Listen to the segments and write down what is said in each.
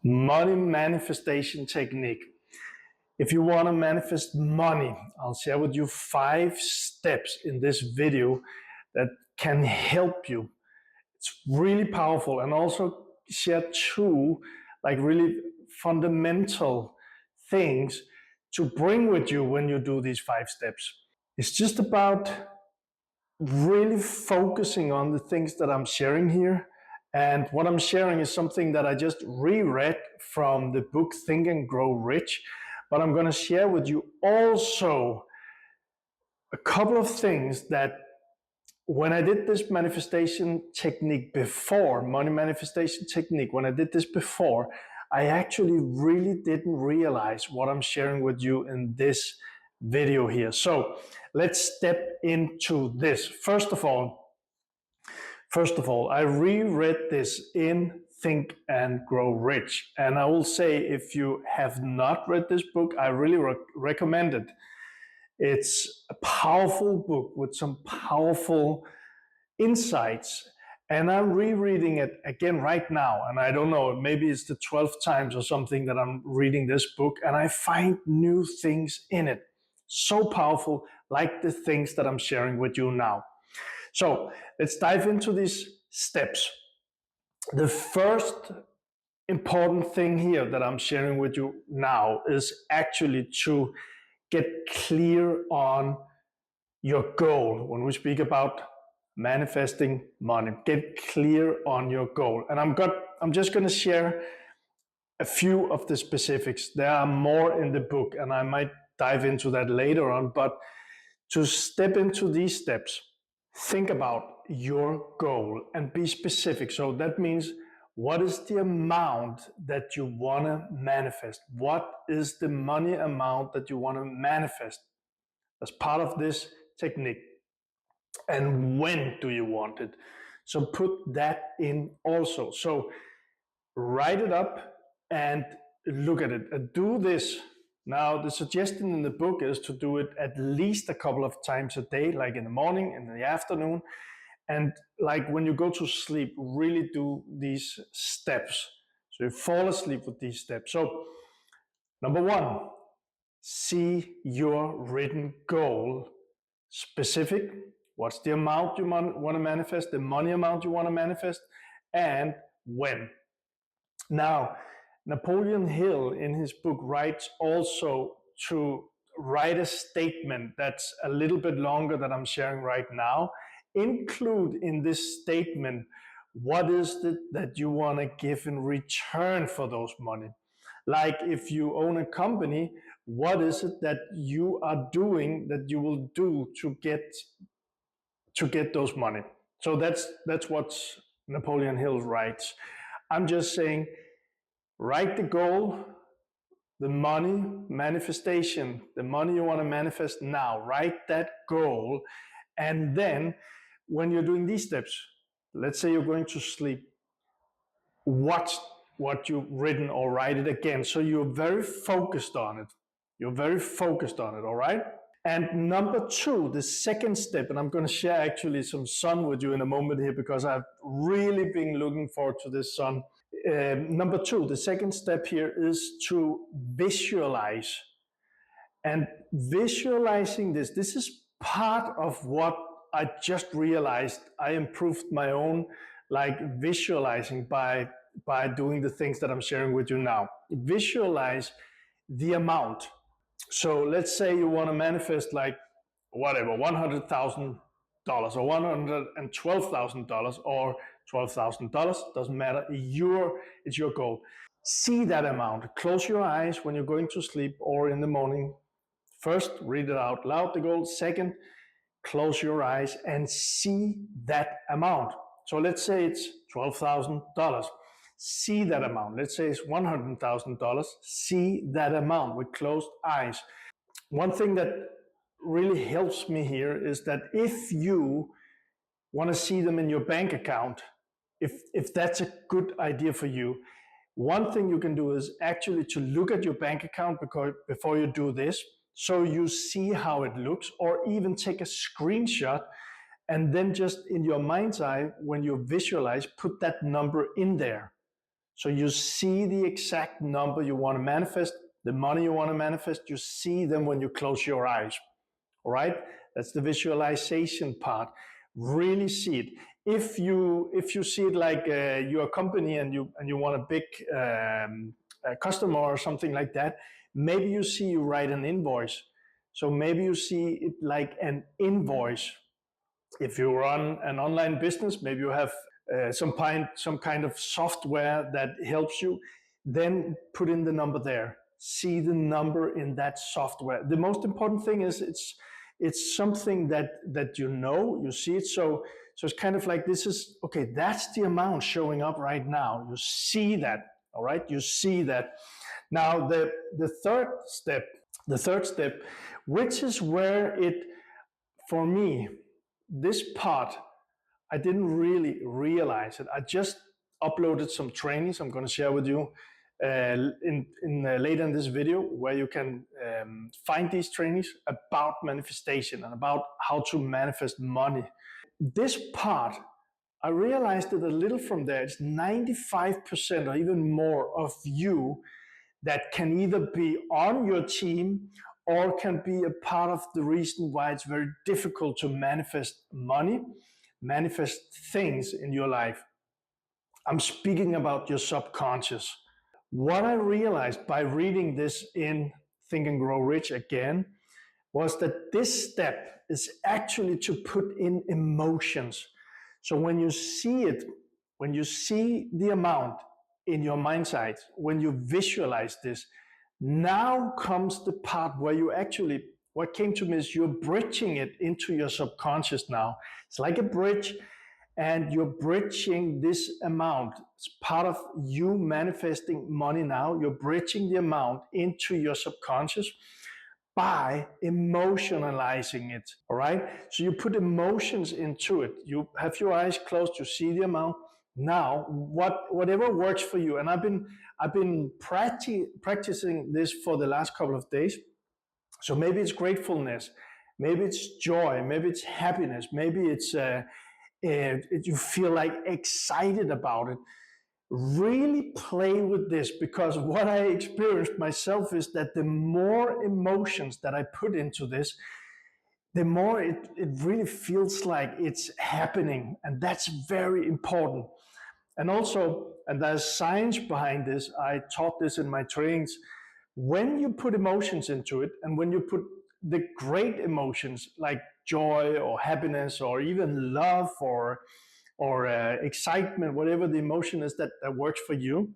Money manifestation technique. If you want to manifest money, I'll share with you 5 steps in this video that can help you. It's really powerful, and also share 2 really fundamental things to bring with you when you do these 5 steps. It's just about really focusing on the things that I'm sharing here. And what I'm sharing is something that I just reread from the book Think and Grow Rich. But I'm going to share with you also a couple of things that when I did this manifestation technique before, money manifestation technique, when I did this before, I actually really didn't realize what I'm sharing with you in this video here. So let's step into this. First of all, I reread this in Think and Grow Rich. And I will say, if you have not read this book, I really recommend it. It's a powerful book with some powerful insights. And I'm rereading it again right now. And I don't know, maybe it's the 12th times or something that I'm reading this book. And I find new things in it. So powerful, like the things that I'm sharing with you now. So let's dive into these steps. The first important thing here that I'm sharing with you now is actually to get clear on your goal. When we speak about manifesting money, get clear on your goal. And I'm just going to share a few of the specifics. There are more in the book, and I might dive into that later on. But to step into these steps, think about your goal and be specific. So that means, what is the amount that you want to manifest? What is the money amount that you want to manifest as part of this technique? And when do you want it? So put that in also. So write it up and look at it. And do this. Now, the suggestion in the book is to do it at least a couple of times a day, like in the morning, in the afternoon, and like when you go to sleep, really do these steps. So you fall asleep with these steps. So number 1, see your written goal specific. What's the amount you want to manifest, the money amount you want to manifest, and when. Now, Napoleon Hill in his book writes also to write a statement that's a little bit longer than I'm sharing right now. Include in this statement, what is it that you want to give in return for those money? Like if you own a company, what is it that you are doing that you will do to get those money? So that's what Napoleon Hill writes. I'm just saying, write the goal, the money manifestation, the money you want to manifest now. Write that goal, and then when you're doing these steps, let's say you're going to sleep, watch what you've written or write it again. So you're very focused on it. All right? And number 2, the second step, and I'm going to share actually some sun with you in a moment here, because I've really been looking forward to this sun. Number 2, the second step here is to visualize. And visualizing this is part of what I just realized. I improved my own visualizing by doing the things that I'm sharing with you now. Visualize the amount. So let's say you want to manifest $100,000 or $112,000 or $12,000, doesn't matter. It's your goal. See that amount. Close your eyes when you're going to sleep or in the morning. First, read it out loud, the goal. Second, close your eyes and see that amount. So let's say it's $12,000. See that amount. Let's say it's $100,000. See that amount with closed eyes. One thing that really helps me here is that if you want to see them in your bank account, if that's a good idea for you, one thing you can do is actually to look at your bank account before you do this, so you see how it looks, or even take a screenshot, and then just in your mind's eye, when you visualize, put that number in there. So you see the exact number you want to manifest, the money you want to manifest, you see them when you close your eyes. All right? That's the visualization part. Really see it. If you see it like you're a company and you want a big a customer or something like that, maybe you see you write an invoice. So maybe you see it like an invoice. If you run an online business, maybe you have some kind of software that helps you, then put in the number there. See the number in that software. The most important thing is it's something that you see it. So it's kind of like, this is okay, that's the amount showing up right now. You see that, all right? You see that. Now the third step, which is where it, for me, this part, I didn't really realize it. I just uploaded some trainings I'm going to share with you later in this video, where you can find these trainings about manifestation and about how to manifest money. This part, I realized it a little from there. It's 95% or even more of you that can either be on your team or can be a part of the reason why it's very difficult to manifest money, manifest things in your life. I'm speaking about your subconscious. What I realized by reading this in Think and Grow Rich again was that this step is actually to put in emotions. So when you see it, when you see the amount in your mind's eye, when you visualize this, now comes the part where you actually, what came to me is you're bridging it into your subconscious now. It's like a bridge, and you're bridging this amount. It's part of you manifesting money now. You're bridging the amount into your subconscious by emotionalizing it, all right? So you put emotions into it. You have your eyes closed, you see the amount. Now, whatever works for you, and I've been practicing this for the last couple of days. So maybe it's gratefulness, maybe it's joy, maybe it's happiness, maybe it's you feel like excited about it. Really play with this, because what I experienced myself is that the more emotions that I put into this, the more it really feels like it's happening. And that's very important. And also, and there's science behind this, I taught this in my trainings, when you put emotions into it, and when you put the great emotions like joy or happiness or even love or excitement, whatever the emotion is that works for you,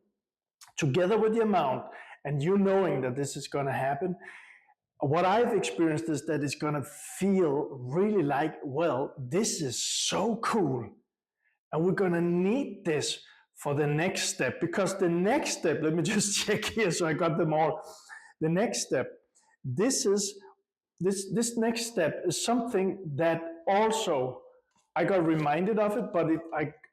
together with the amount, and you knowing that this is going to happen, what I've experienced is that it's going to feel really like, well, this is so cool. And we're going to need this for the next step, because the next step, let me just check here so I got them all. The next step, this next step is something that also I got reminded of it, but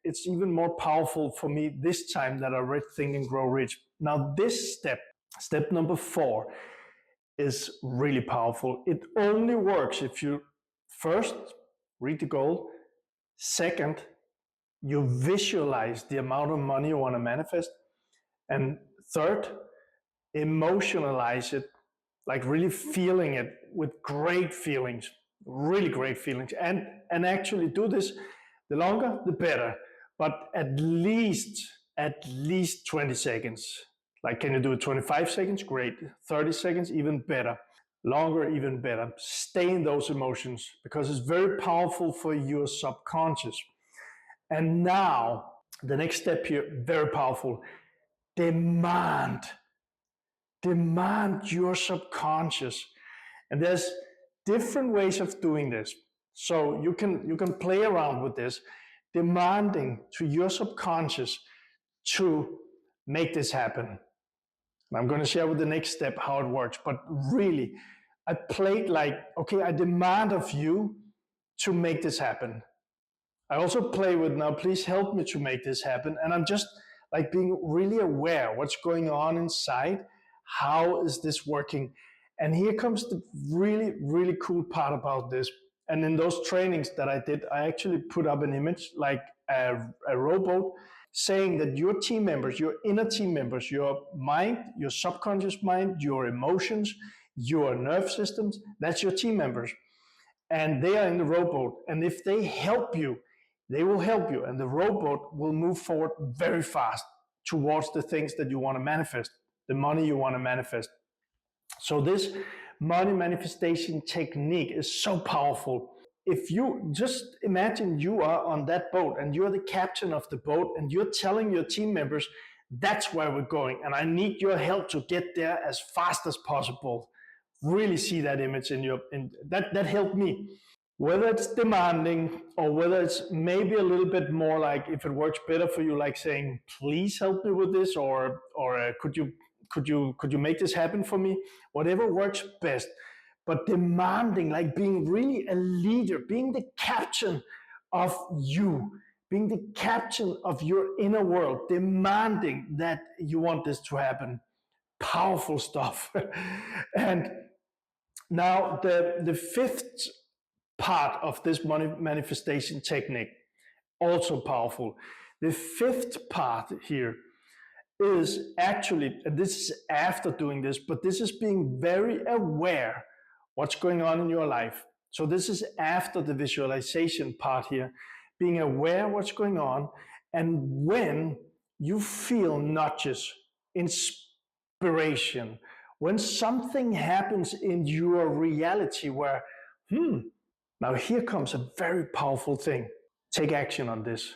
it's even more powerful for me this time that I read Think and Grow Rich. Now this step number 4, is really powerful. It only works if you first read the goal, second, you visualize the amount of money you want to manifest, and third, emotionalize it, like really feeling it with great feelings, really great feelings, and actually do this, the longer the better, but at least 20 seconds. Like, can you do it 25 seconds? Great. 30 seconds, even better. Longer, even better. Stay in those emotions, because it's very powerful for your subconscious. And now, the next step here, very powerful. Demand your subconscious. And there's different ways of doing this. So you can play around with this, demanding to your subconscious to make this happen. And I'm going to share with the next step how it works. But really, I played like, okay, I demand of you to make this happen. I also play with, now please help me to make this happen. And I'm just like being really aware what's going on inside. How is this working? And here comes the really, really cool part about this. And in those trainings that I did, I actually put up an image like a rowboat. saying that your team members, your inner team members, your mind, your subconscious mind, your emotions, your nerve systems, that's your team members. And they are in the rowboat. And if they help you, they will help you. And the rowboat will move forward very fast towards the things that you want to manifest, the money you want to manifest. So this money manifestation technique is so powerful. If you just imagine you are on that boat and you're the captain of the boat and you're telling your team members, that's where we're going and I need your help to get there as fast as possible. Really see that image that helped me. Whether it's demanding or whether it's maybe a little bit more like, if it works better for you, like saying, please help me with this, or could you make this happen for me? Whatever works best. But demanding, like being really a leader, being the captain of you, being the captain of your inner world, demanding that you want this to happen. Powerful stuff. And now the fifth part of this money manifestation technique, also powerful. The fifth part here is actually, and this is after doing this, but this is being very aware what's going on in your life. So this is after the visualization part here, being aware what's going on, and when you feel nudges, inspiration, when something happens in your reality where, now here comes a very powerful thing. Take action on this.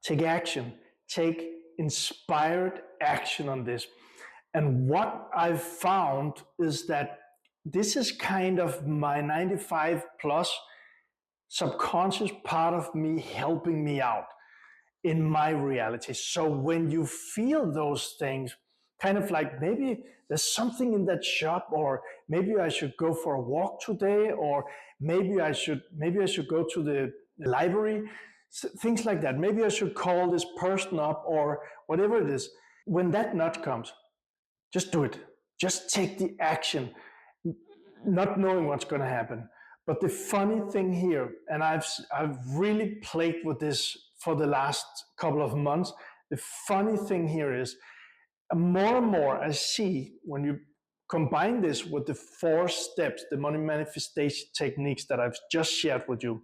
Take action. Take inspired action on this. And what I've found is that this is kind of my 95 plus subconscious part of me helping me out in my reality. So when you feel those things, kind of like maybe there's something in that shop, or maybe I should go for a walk today, or maybe I should go to the library, things like that. Maybe I should call this person up, or whatever it is. When that nudge comes, just do it. Just take the action, not knowing what's going to happen. But the funny thing here, and I've really played with this for the last couple of months. The funny thing here is, more and more I see, when you combine this with the 4 steps, the money manifestation techniques that I've just shared with you,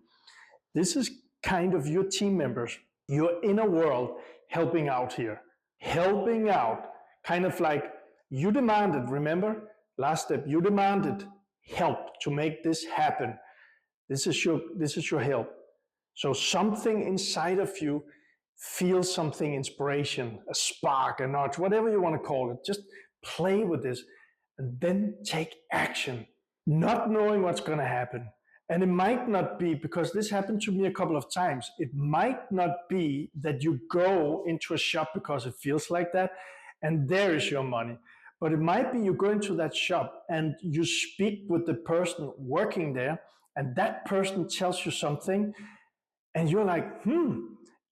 this is kind of your team members, your inner world helping out here. Helping out, kind of like you demanded, remember? Last step, you demanded help to make this happen. This is your help. So something inside of you feels something, inspiration, a spark, a nudge, whatever you want to call it. Just play with this and then take action, not knowing what's going to happen. And it might not be, because this happened to me a couple of times, it might not be that you go into a shop because it feels like that and there is your money. But it might be you go into that shop and you speak with the person working there, and that person tells you something and you're like,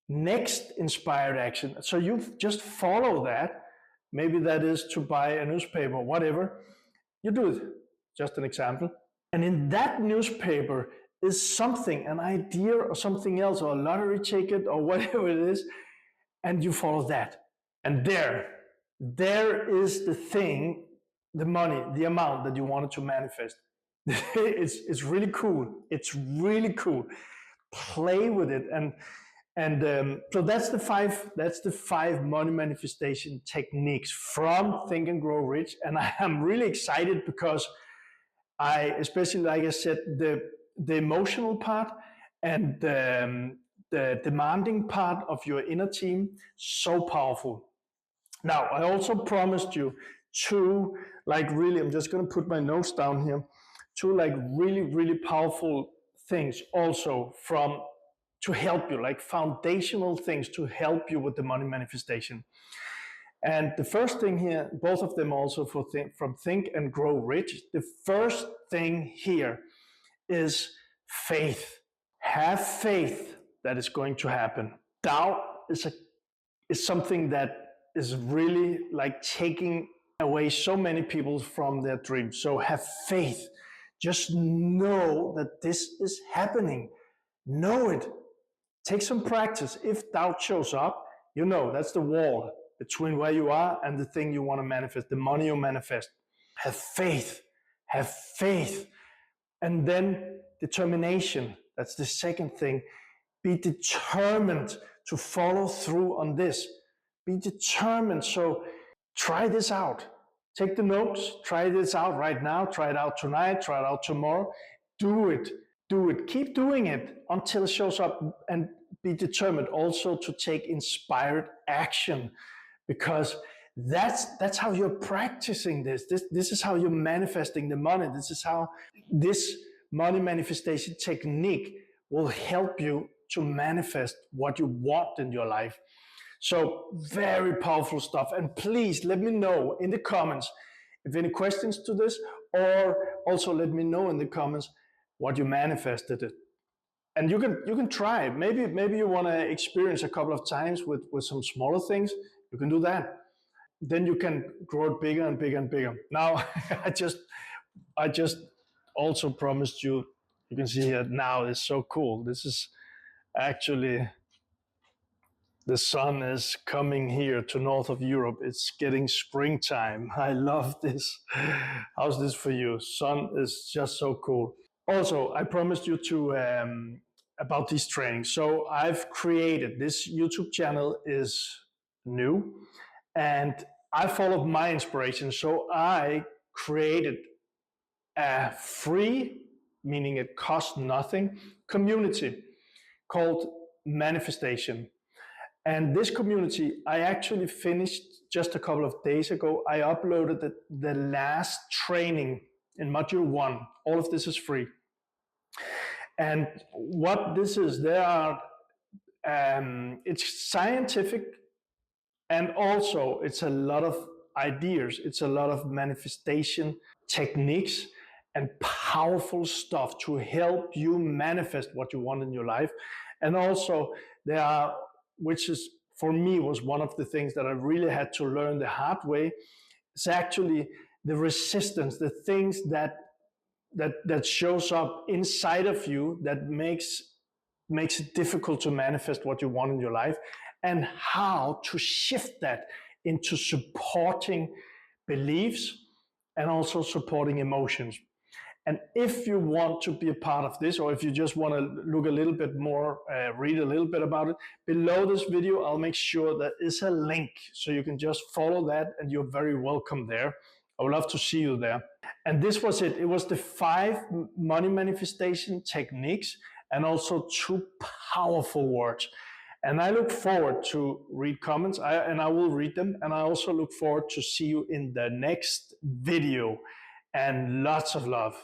next inspired action. So you just follow that. Maybe that is to buy a newspaper, whatever. You do it, just an example. And in that newspaper is something, an idea or something else, or a lottery ticket or whatever it is, and you follow that. And there is the thing, the money, the amount that you wanted to manifest. It's really cool. It's really cool. Play with it. And so that's the five money manifestation techniques from Think and Grow Rich. And I am really excited because especially like I said, the emotional part and the demanding part of your inner team, so powerful. Now, I also promised you two, like really, I'm just going to put my notes down here, two like really, really powerful things also to help you, like foundational things to help you with the money manifestation. And the first thing here, both of them also from Think and Grow Rich, the first thing here is faith. Have faith that it's going to happen. Doubt is something that is really like taking away so many people from their dreams. So have faith. Just know that this is happening. Know it. Take some practice. If doubt shows up, You know, that's the wall between where you are and the thing you want to manifest, the money you manifest. Have faith. Have faith. And then determination. That's the second thing. Be determined to follow through on this. Be determined. So try this out. Take the notes. Try this out right now. Try it out tonight. Try it out tomorrow. Do it. Do it. Keep doing it until it shows up, and be determined also to take inspired action, because that's how you're practicing this. This is how you're manifesting the money. This is how this money manifestation technique will help you to manifest what you want in your life. So very powerful stuff. And please let me know in the comments if any questions to this, or also let me know in the comments what you manifested it. And you can try it. Maybe you want to experience a couple of times with some smaller things. You can do that. Then you can grow it bigger and bigger and bigger. Now, I just also promised you. You can see here now. It's so cool. This is actually, the sun is coming here to north of Europe. It's getting springtime. I love this. How's this for you? Sun is just so cool. Also, I promised you to about these trainings. So I've created this YouTube channel, is new, and I followed my inspiration. So I created a free, meaning it costs nothing, community called Manifestation. And this community, I actually finished just a couple of days ago. I uploaded the last training in module 1. All of this is free. And what this is, it's scientific, and also it's a lot of ideas. It's a lot of manifestation techniques and powerful stuff to help you manifest what you want in your life. And also there are, which is for me was one of the things that I really had to learn the hard way, it's actually the resistance, the things that shows up inside of you that makes it difficult to manifest what you want in your life, and how to shift that into supporting beliefs and also supporting emotions. And if you want to be a part of this, or if you just want to look a little bit more, read a little bit about it, below this video, I'll make sure there is a link so you can just follow that, and you're very welcome there. I would love to see you there. And this was it. It was the 5 money manifestation techniques, and also 2 powerful words. And I look forward to read comments, and I will read them. And I also look forward to see you in the next video. And lots of love.